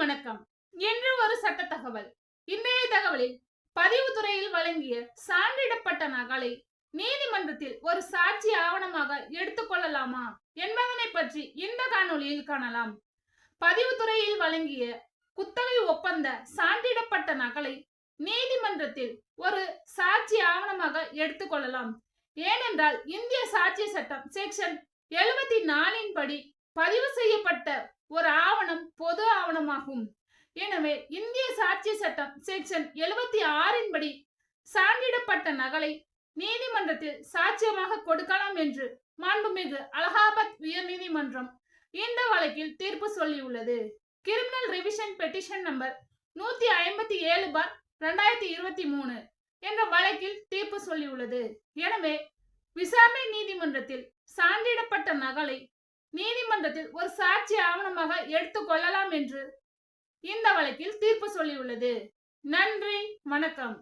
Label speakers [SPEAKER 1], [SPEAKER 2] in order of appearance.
[SPEAKER 1] வணக்கம். இன்று ஒரு சட்ட தகவல். இன்றைய தகவலில் பதிவுத்துறையில் வழங்கிய சான்றிடப்பட்ட நகலை நீதிமன்றத்தில் ஒரு சாட்சி ஆவணமாக எடுத்துக் கொள்ளலாமா என்பதனை பற்றி இந்த காணொளியில் காணலாம். பதிவுத்துறையில் வழங்கிய குத்தகை ஒப்பந்த சான்றிடப்பட்ட நகலை நீதிமன்றத்தில் ஒரு சாட்சி ஆவணமாக எடுத்துக் கொள்ளலாம். ஏனென்றால் இந்திய சாட்சிய சட்டம் செக்ஷன் 74 படி பதிவு செய்யப்பட்ட ஒரு ஆவணம் பொது ஆவணமாகும். எனவே இந்திய சாட்சிய சட்டம் செக்ஷன் 76 படி சான்றிடப்பட்ட நகலை நீதிமன்றத்தில் சாட்சியமாக கொடுக்கலாம் என்று மாண்புமிகு அலகாபாத் உயர் நீதிமன்றம் இந்த வழக்கில் தீர்ப்பு சொல்லியுள்ளது. கிரிமினல் ரிவிஷன் பெட்டிஷன் நம்பர் 157/2023 என்ற வழக்கில் தீர்ப்பு சொல்லியுள்ளது. எனவே விசாரணை நீதிமன்றத்தில் சான்றிடப்பட்ட நகலை நீதிமன்றத்தில் ஒரு சாட்சி ஆவணமாக எடுத்துக் கொள்ளலாம் என்று இந்த வழக்கில் தீர்ப்பு சொல்லியுள்ளது. நன்றி, வணக்கம்.